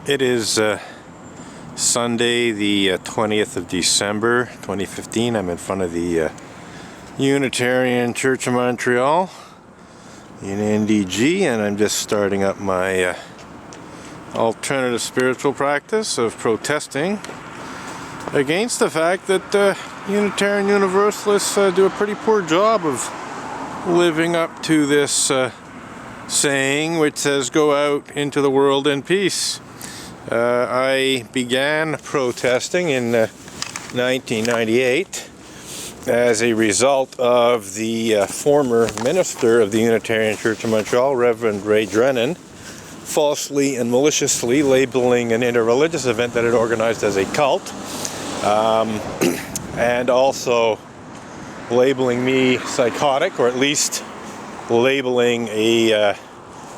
It is Sunday, the 20th of December, 2015. I'm in front of the Unitarian Church of Montreal in NDG, and I'm just starting up my alternative spiritual practice of protesting against the fact that Unitarian Universalists do a pretty poor job of living up to this saying which says, "Go out into the world in peace." I began protesting in 1998 as a result of the former minister of the Unitarian Church of Montreal, Reverend Ray Drennan, falsely and maliciously labeling an interreligious event that it organized as a cult, and also labeling me psychotic, or at least labeling a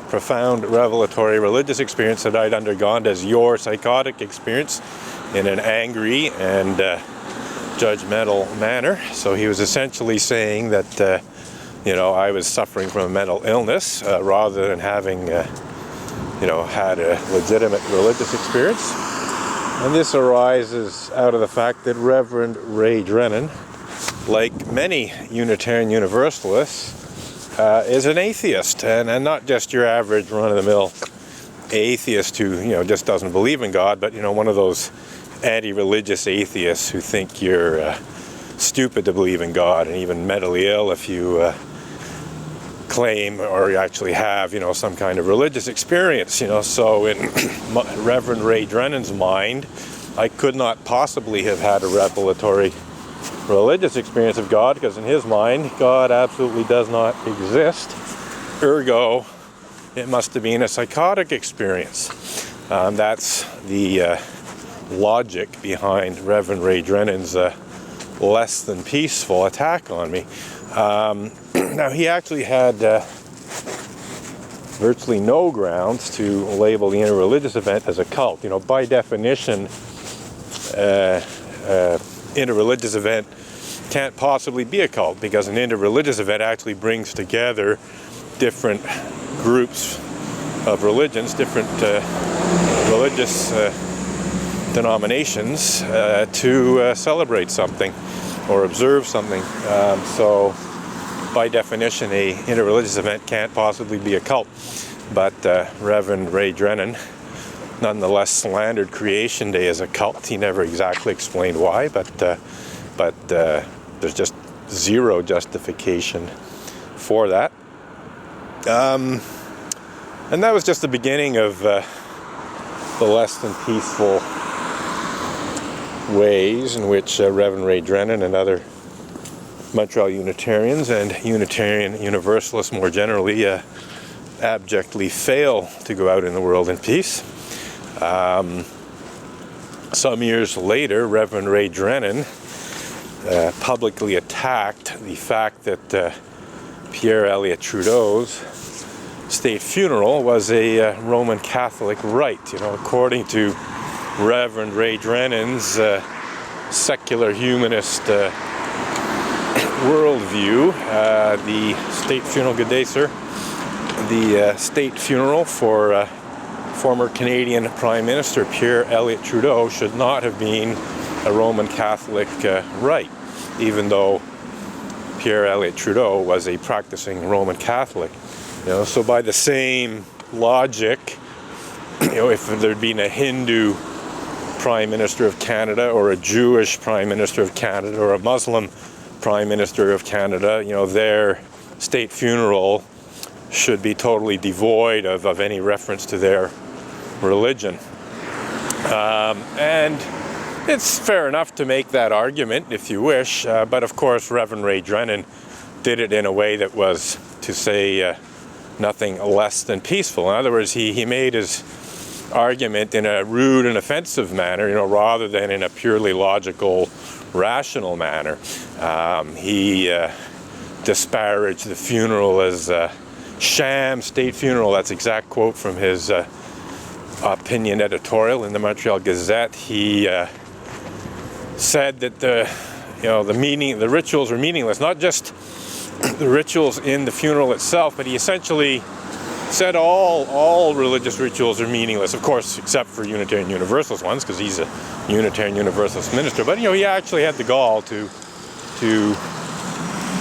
profound revelatory religious experience that I'd undergone as your psychotic experience in an angry and judgmental manner. So he was essentially saying that I was suffering from a mental illness rather than having had a legitimate religious experience. And this arises out of the fact that Reverend Ray Drennan, like many Unitarian Universalists, is an atheist, and not just your average run-of-the-mill atheist who just doesn't believe in God, but one of those anti-religious atheists who think you're stupid to believe in God and even mentally ill if you claim or you actually have some kind of religious experience. So in Reverend Ray Drennan's mind, I could not possibly have had a revelatory religious experience of God, because in his mind God absolutely does not exist. Ergo, it must have been a psychotic experience. That's the logic behind Reverend Ray Drennan's less than peaceful attack on me. Now, he actually had virtually no grounds to label the interreligious event as a cult. By definition, interreligious event can't possibly be a cult, because an interreligious event actually brings together different groups of religions, different religious denominations to celebrate something or observe something. So by definition, a interreligious event can't possibly be a cult. But Reverend Ray Drennan nonetheless slandered Creation Day as a cult. He never exactly explained why, but there's just zero justification for that. And that was just the beginning of the less than peaceful ways in which Reverend Ray Drennan and other Montreal Unitarians and Unitarian Universalists more generally abjectly fail to go out in the world in peace. Some years later, Reverend Ray Drennan publicly attacked the fact that Pierre Elliott Trudeau's state funeral was a Roman Catholic rite. According to Reverend Ray Drennan's secular humanist worldview, the state funeral, good day, sir, the state funeral for former Canadian Prime Minister Pierre Elliott Trudeau should not have been a Roman Catholic rite, even though Pierre Elliott Trudeau was a practicing Roman Catholic. So by the same logic, if there'd been a Hindu Prime Minister of Canada, or a Jewish Prime Minister of Canada, or a Muslim Prime Minister of Canada, their state funeral should be totally devoid of any reference to their religion. And it's fair enough to make that argument if you wish, but of course Reverend Ray Drennan did it in a way that was, to say nothing less than peaceful. In other words, he made his argument in a rude and offensive manner, rather than in a purely logical, rational manner. He disparaged the funeral as a sham state funeral. That's exact quote from his opinion editorial in the Montreal Gazette. He said that the rituals were meaningless, not just the rituals in the funeral itself, but he essentially said all religious rituals are meaningless, of course, except for Unitarian Universalist ones, because he's a Unitarian Universalist minister. But he actually had the gall to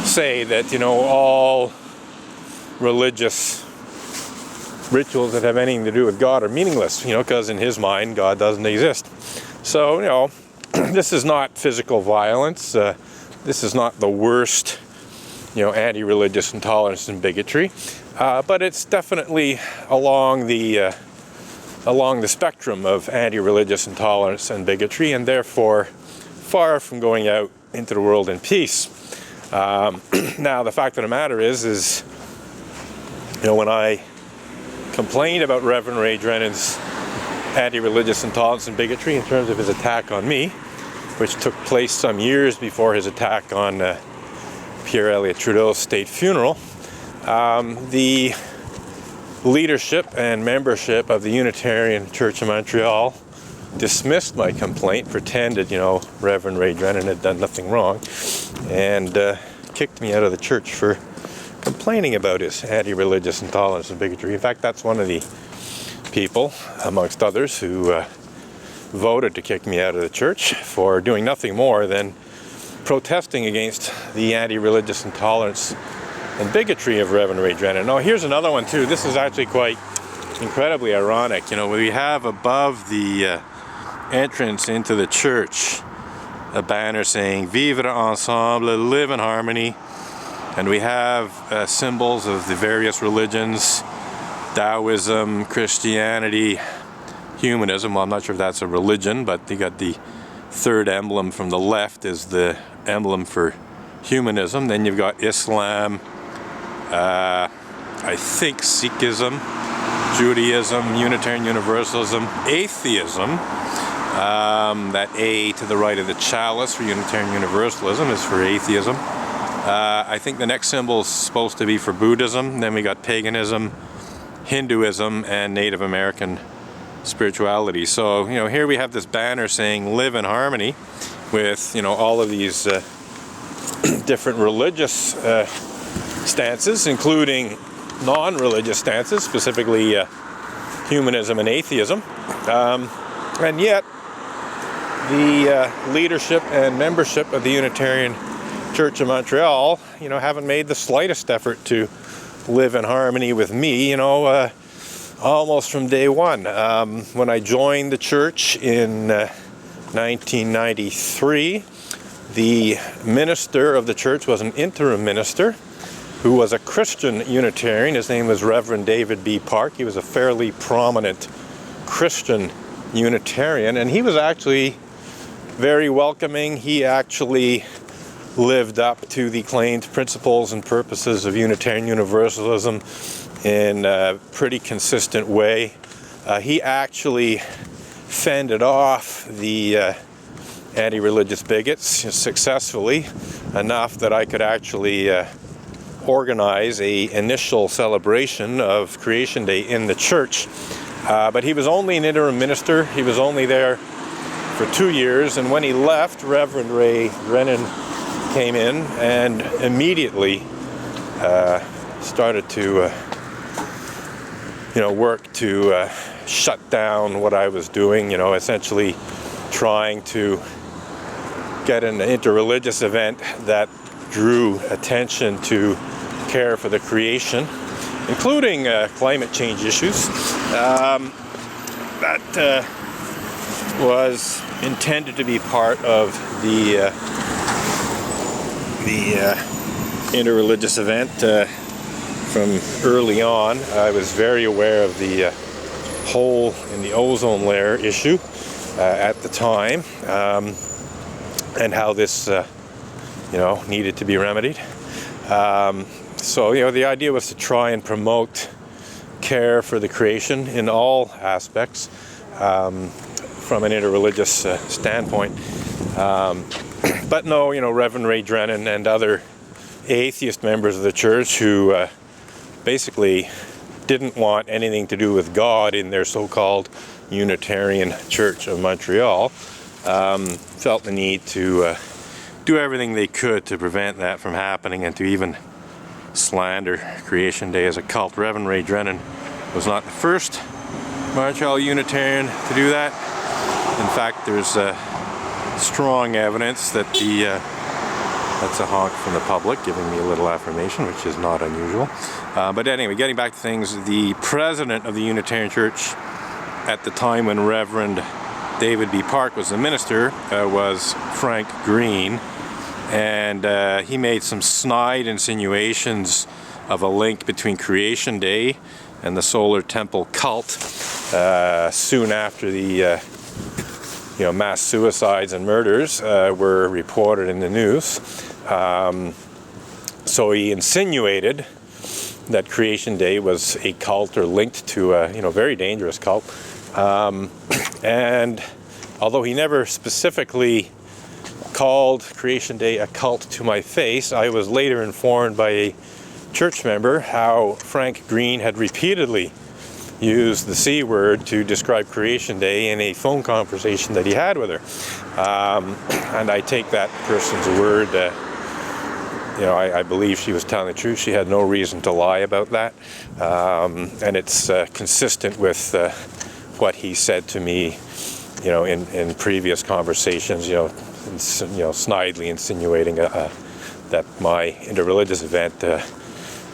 say that all religious rituals that have anything to do with God are meaningless, because in his mind God doesn't exist. So this is not physical violence. This is not the worst, anti-religious intolerance and bigotry. But it's definitely along the spectrum of anti-religious intolerance and bigotry, and therefore far from going out into the world in peace. Now, the fact of the matter is when I complained about Reverend Ray Drennan's anti-religious intolerance and bigotry in terms of his attack on me, which took place some years before his attack on Pierre Elliott Trudeau's state funeral, the leadership and membership of the Unitarian Church of Montreal dismissed my complaint, pretended, Reverend Ray Drennan had done nothing wrong, and kicked me out of the church for complaining about his anti-religious intolerance and bigotry. In fact, that's one of the people, amongst others, who voted to kick me out of the church for doing nothing more than protesting against the anti-religious intolerance and bigotry of Reverend Ray Drennan. Now, here's another one too. This is actually quite incredibly ironic. We have above the entrance into the church a banner saying "Vivre ensemble," live in harmony, and we have symbols of the various religions: Taoism, Christianity, humanism. Well, I'm not sure if that's a religion, but they got the third emblem from the left is the emblem for humanism. Then you've got Islam, I think Sikhism, Judaism, Unitarian Universalism, atheism. That A to the right of the chalice for Unitarian Universalism is for atheism. I think the next symbol is supposed to be for Buddhism. Then we got paganism, Hinduism, and Native American spirituality. So, here we have this banner saying "Live in harmony" with, all of these different religious stances, including non-religious stances, specifically humanism and atheism. And yet, the leadership and membership of the Unitarian Church of Montreal, haven't made the slightest effort to live in harmony with me, almost from day one. When I joined the church in 1993, the minister of the church was an interim minister who was a Christian Unitarian. His name was Reverend David B. Park. He was a fairly prominent Christian Unitarian, and he was actually very welcoming. He actually lived up to the claimed principles and purposes of Unitarian Universalism in a pretty consistent way. He actually fended off the anti-religious bigots successfully enough that I could actually organize an initial celebration of Creation Day in the church. But he was only an interim minister. He was only there for 2 years, and when he left, Reverend Ray Drennan came in and immediately started to work to shut down what I was doing, essentially trying to get an interreligious event that drew attention to care for the creation, including climate change issues. That was intended to be part of the interreligious event from early on. I was very aware of the hole in the ozone layer issue at the time, and how this needed to be remedied. So the idea was to try and promote care for the creation in all aspects from an interreligious standpoint. But no, Reverend Ray Drennan and other atheist members of the church who basically didn't want anything to do with God in their so-called Unitarian Church of Montreal felt the need to do everything they could to prevent that from happening and to even slander Creation Day as a cult. Reverend Ray Drennan was not the first Montreal Unitarian to do that. In fact, there's strong evidence that that's a honk from the public giving me a little affirmation, which is not unusual. But anyway, getting back to things, the president of the Unitarian Church at the time when Reverend David B. Park was the minister was Frank Green, and he made some snide insinuations of a link between Creation Day and the Solar Temple cult soon after the mass suicides and murders were reported in the news. So he insinuated that Creation Day was a cult or linked to a very dangerous cult. And although he never specifically called Creation Day a cult to my face, I was later informed by a church member how Frank Green had repeatedly used the C word to describe Creation Day in a phone conversation that he had with her. And I take that person's word. I believe she was telling the truth. She had no reason to lie about that. And it's consistent with what he said to me, in previous conversations, snidely insinuating that my interreligious event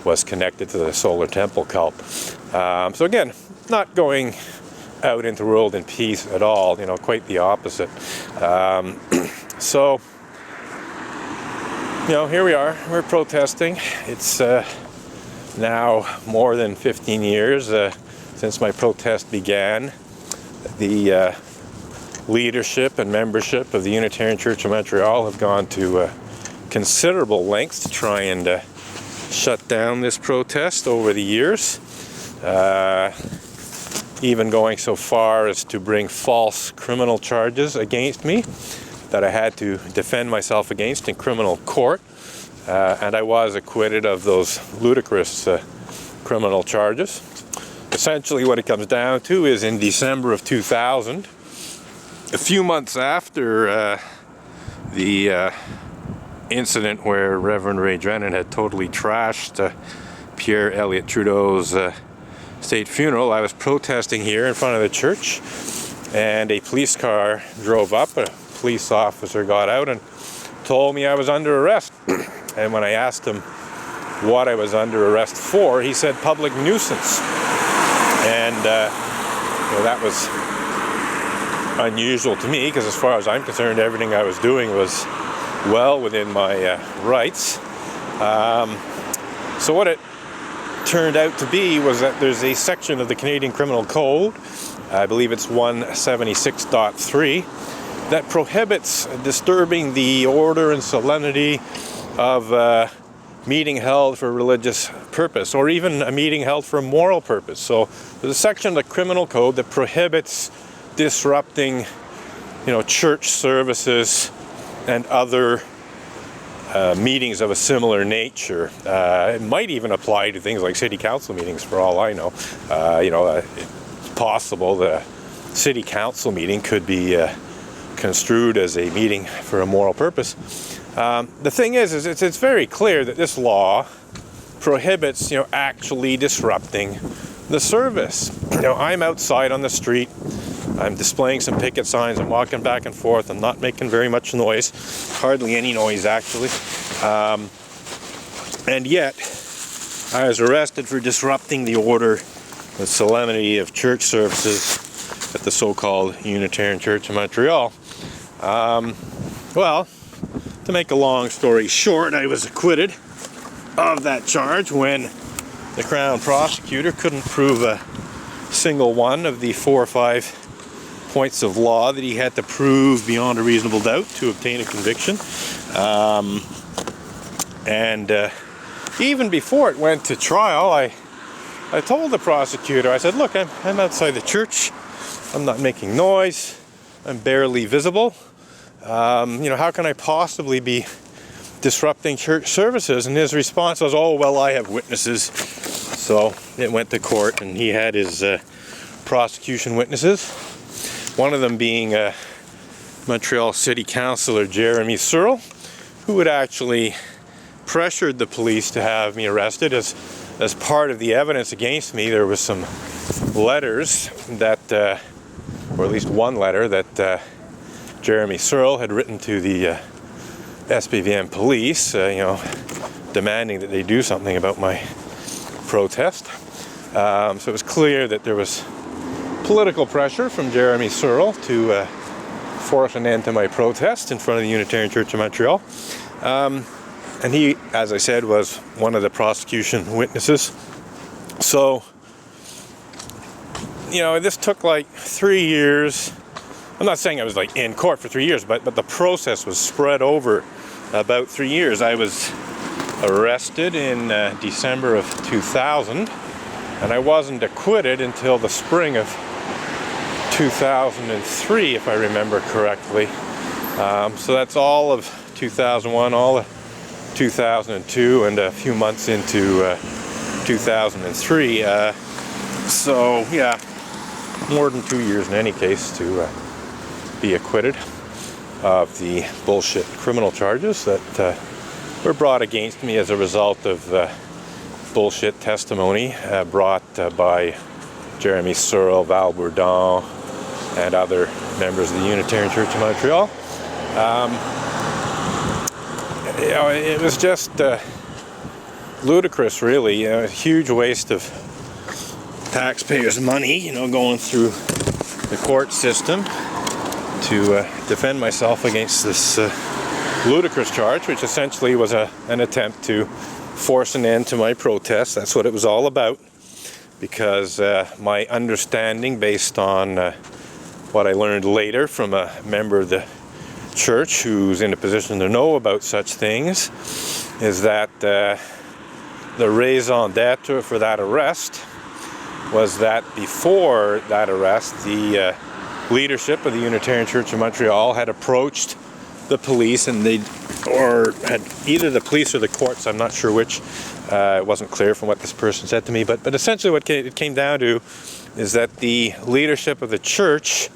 was connected to the Solar Temple cult. So again, not going out into the world in peace at all, quite the opposite. So, here we are, we're protesting. It's now more than 15 years since my protest began. The leadership and membership of the Unitarian Church of Montreal have gone to considerable lengths to try and shut down this protest over the years. Even going so far as to bring false criminal charges against me that I had to defend myself against in criminal court. And I was acquitted of those ludicrous criminal charges. Essentially what it comes down to is in December of 2000, a few months after the incident where Reverend Ray Drennan had totally trashed Pierre Elliott Trudeau's state funeral, I was protesting here in front of the church, and a police car drove up. A police officer got out and told me I was under arrest. And when I asked him what I was under arrest for, he said public nuisance. And that was unusual to me, because as far as I'm concerned, everything I was doing was well within my rights. So what it turned out to be was that there's a section of the Canadian Criminal Code, I believe it's 176.3, that prohibits disturbing the order and solemnity of a meeting held for a religious purpose, or even a meeting held for a moral purpose. So there's a section of the Criminal Code that prohibits disrupting, church services and other meetings of a similar nature. It might even apply to things like city council meetings, for all I know. It's possible the city council meeting could be construed as a meeting for a moral purpose. The thing is it's very clear that this law prohibits, actually disrupting the service. I'm outside on the street. I'm displaying some picket signs. I'm walking back and forth. I'm not making very much noise. Hardly any noise, actually. And yet, I was arrested for disrupting the order and solemnity of church services at the so-called Unitarian Church of Montreal. Well, to make a long story short, I was acquitted of that charge when the Crown prosecutor couldn't prove a single one of the 4 or 5 points of law that he had to prove beyond a reasonable doubt to obtain a conviction. Even before it went to trial, I told the prosecutor, I said, look, I'm outside the church. I'm not making noise. I'm barely visible. How can I possibly be disrupting church services? And his response was, oh, well, I have witnesses. So it went to court, and he had his prosecution witnesses. One of them being Montreal City Councillor Jeremy Searle, who had actually pressured the police to have me arrested, as as part of the evidence against me, there was some letters that, or at least one letter that Jeremy Searle had written to the SPVM police, demanding that they do something about my protest. So it was clear that there was political pressure from Jeremy Searle to force an end to my protest in front of the Unitarian Church of Montreal. And he, as I said, was one of the prosecution witnesses. So, this took like 3 years. I'm not saying I was like in court for 3 years, but the process was spread over about 3 years. I was arrested in December of 2000, and I wasn't acquitted until the spring of 2003, if I remember correctly. So that's all of 2001, all of 2002, and a few months into 2003. So yeah, more than 2 years in any case to be acquitted of the bullshit criminal charges that were brought against me as a result of bullshit testimony brought by Jeremy Searle, Val Bourdon, and other members of the Unitarian Church of Montreal. It was just ludicrous, really. A huge waste of taxpayers' money, going through the court system to defend myself against this ludicrous charge, which essentially was an attempt to force an end to my protest. That's what it was all about, because my understanding, based on what I learned later from a member of the church who's in a position to know about such things, is that the raison d'etre for that arrest was that before that arrest, the leadership of the Unitarian Church of Montreal had approached the police, and had either the police or the courts, I'm not sure which, it wasn't clear from what this person said to me, but essentially what it came down to is that the leadership of the church